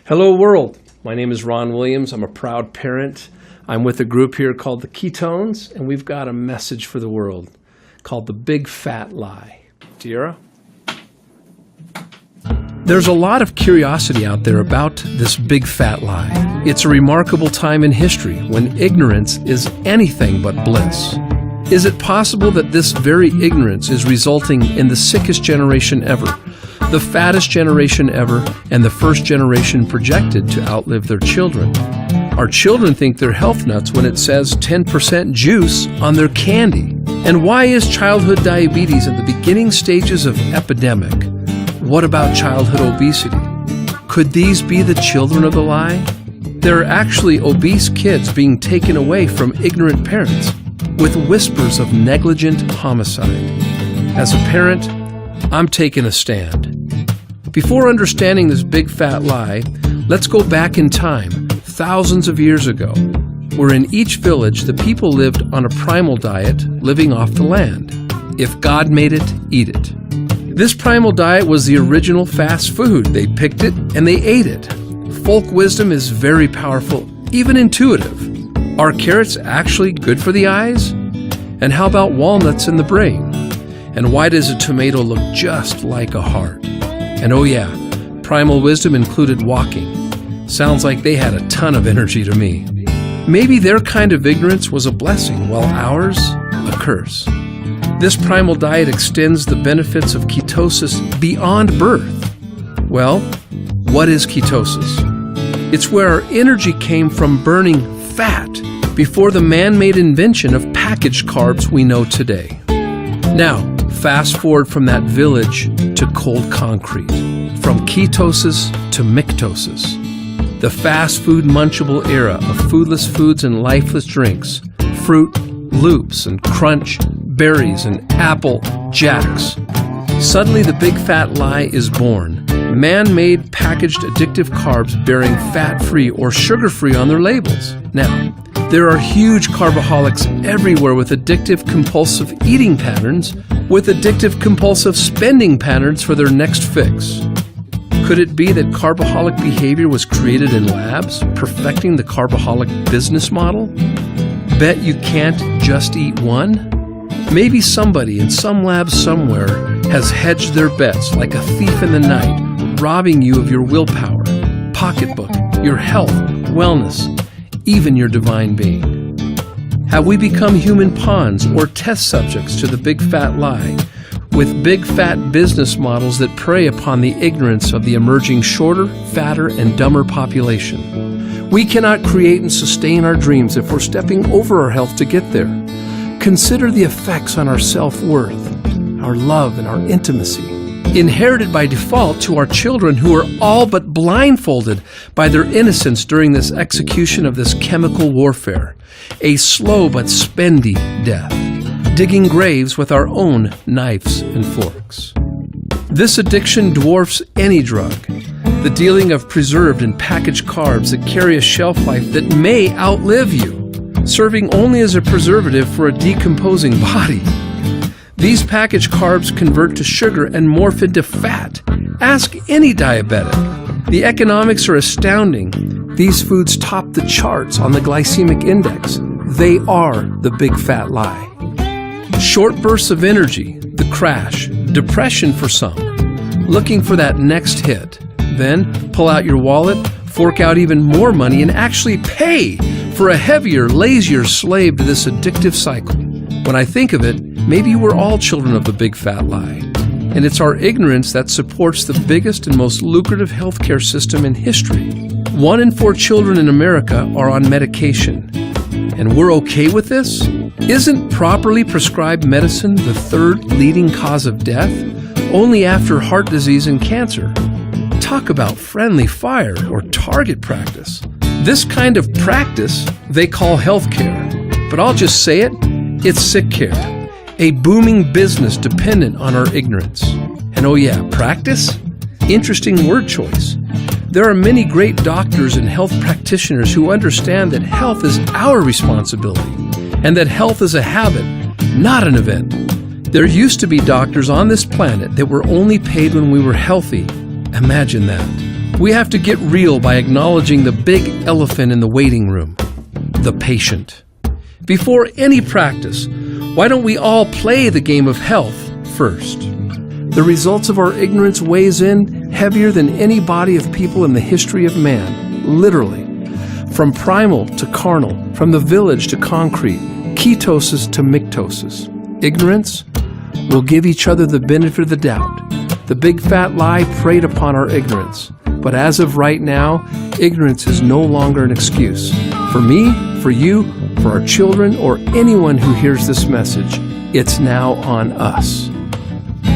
Hello world, my name is Ron Williams. I'm a proud parent. I'm with a group here called the Ketones, and we've got a message for the world called the Big Fat Lie. Tierra? There's a lot of curiosity out there about this big fat lie. It's a remarkable time in history when ignorance is anything but bliss. Is it possible that this very ignorance is resulting in the sickest generation ever, the fattest generation ever, and the first generation projected to outlive their children? Our children think they're health nuts when it says 10% juice on their candy. And why is childhood diabetes at the beginning stages of epidemic? What about childhood obesity? Could these be the children of the lie? There are actually obese kids being taken away from ignorant parents with whispers of negligent homicide. As a parent, I'm taking a stand. Before understanding this big fat lie, let's go back in time, thousands of years ago, where in each village the people lived on a primal diet, living off the land. If God made it, eat it. This primal diet was the original fast food. They picked it and they ate it. Folk wisdom is very powerful, even intuitive. Are carrots actually good for the eyes? And how about walnuts in the brain? And why does a tomato look just like a heart? And oh yeah, primal wisdom included walking. Sounds like they had a ton of energy to me. Maybe their kind of ignorance was a blessing, while ours, a curse. This primal diet extends the benefits of ketosis beyond birth. Well, what is ketosis? It's where our energy came from burning fat before the man-made invention of packaged carbs we know today. Now, fast forward from that village to cold concrete, from ketosis to mictosis. The fast food munchable era of foodless foods and lifeless drinks, fruit, loops and crunch, berries and apple jacks. Suddenly the big fat lie is born. Man-made packaged addictive carbs bearing fat-free or sugar-free on their labels. Now, there are huge carboholics everywhere with addictive compulsive eating patterns, with addictive compulsive spending patterns for their next fix. Could it be that carboholic behavior was created in labs, perfecting the carboholic business model? Bet you can't just eat one? Maybe somebody in some lab somewhere has hedged their bets like a thief in the night, robbing you of your willpower, pocketbook, your health, wellness, even your divine being. Have we become human pawns or test subjects to the big fat lie, with big fat business models that prey upon the ignorance of the emerging shorter, fatter, and dumber population? We cannot create and sustain our dreams if we're stepping over our health to get there. Consider the effects on our self-worth, our love, and our intimacy, inherited by default to our children who are all but blindfolded by their innocence during this execution of this chemical warfare, a slow but spendy death, digging graves with our own knives and forks. This addiction dwarfs any drug, the dealing of preserved and packaged carbs that carry a shelf life that may outlive you, serving only as a preservative for a decomposing body. These packaged carbs convert to sugar and morph into fat. Ask any diabetic. The economics are astounding. These foods top the charts on the glycemic index. They are the big fat lie. Short bursts of energy, the crash, depression for some, looking for that next hit. Then pull out your wallet, fork out even more money, and actually pay for a heavier, lazier slave to this addictive cycle. When I think of it, maybe we're all children of the big fat lie. And it's our ignorance that supports the biggest and most lucrative healthcare system in history. 1 in 4 children in America are on medication. And we're okay with this? Isn't properly prescribed medicine the 3rd leading cause of death, only after heart disease and cancer? Talk about friendly fire or target practice. This kind of practice they call healthcare, but I'll just say it, it's sick care, a booming business dependent on our ignorance. And oh yeah, practice? Interesting word choice. There are many great doctors and health practitioners who understand that health is our responsibility and that health is a habit, not an event. There used to be doctors on this planet that were only paid when we were healthy. Imagine that. We have to get real by acknowledging the big elephant in the waiting room, the patient. Before any practice, why don't we all play the game of health first? The results of our ignorance weighs in heavier than any body of people in the history of man, literally. From primal to carnal, from the village to concrete, ketosis to mictosis. Ignorance will give each other the benefit of the doubt. The big fat lie preyed upon our ignorance. But as of right now, ignorance is no longer an excuse. For me, for you, for our children, or anyone who hears this message, it's now on us.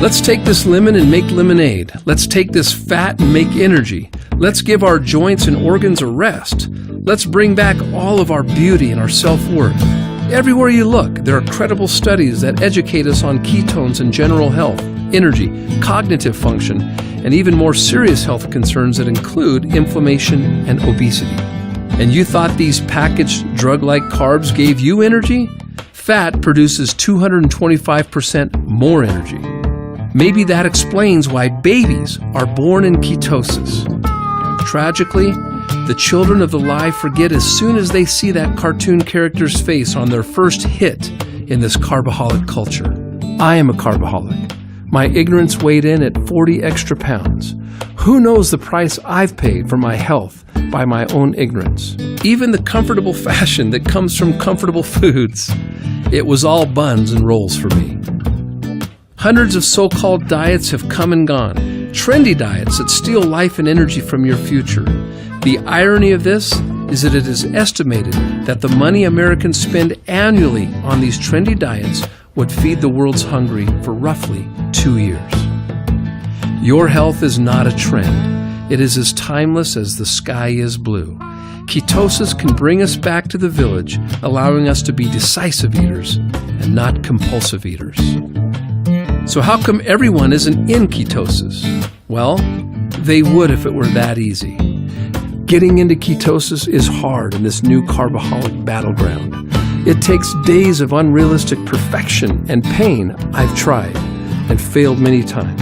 Let's take this lemon and make lemonade. Let's take this fat and make energy. Let's give our joints and organs a rest. Let's bring back all of our beauty and our self-worth. Everywhere you look, there are credible studies that educate us on ketones and general health, energy, cognitive function, and even more serious health concerns that include inflammation and obesity. And you thought these packaged drug-like carbs gave you energy? Fat produces 225% more energy. Maybe that explains why babies are born in ketosis. Tragically, the children of the lie forget as soon as they see that cartoon character's face on their first hit in this carbaholic culture. I am a carbaholic. My ignorance weighed in at 40 extra pounds. Who knows the price I've paid for my health by my own ignorance? Even the comfortable fashion that comes from comfortable foods. It was all buns and rolls for me. Hundreds of so-called diets have come and gone. Trendy diets that steal life and energy from your future. The irony of this is that it is estimated that the money Americans spend annually on these trendy diets would feed the world's hungry for roughly 2 years. Your health is not a trend. It is as timeless as the sky is blue. Ketosis can bring us back to the village, allowing us to be decisive eaters and not compulsive eaters. So how come everyone isn't in ketosis? Well, they would if it were that easy. Getting into ketosis is hard in this new carbaholic battleground. It takes days of unrealistic perfection and pain. I've tried and failed many times.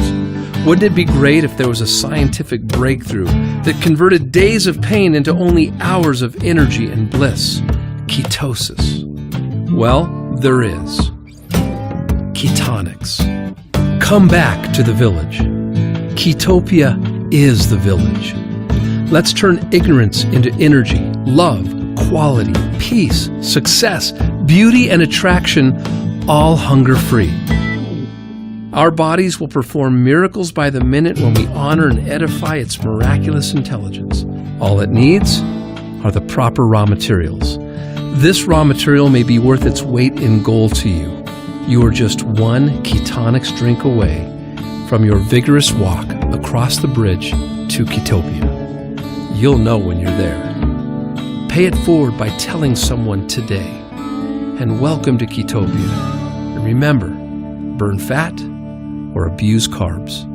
Wouldn't it be great if there was a scientific breakthrough that converted days of pain into only hours of energy and bliss? Ketosis. Well, there is. Ketonics. Come back to the village. Ketopia is the village. Let's turn ignorance into energy, love, quality, peace, success, beauty, and attraction, all hunger-free. Our bodies will perform miracles by the minute when we honor and edify its miraculous intelligence. All it needs are the proper raw materials. This raw material may be worth its weight in gold to you. You are just one ketonics drink away from your vigorous walk across the bridge to Ketopia. You'll know when you're there. Pay it forward by telling someone today. And welcome to Ketopia. And remember, burn fat or abuse carbs.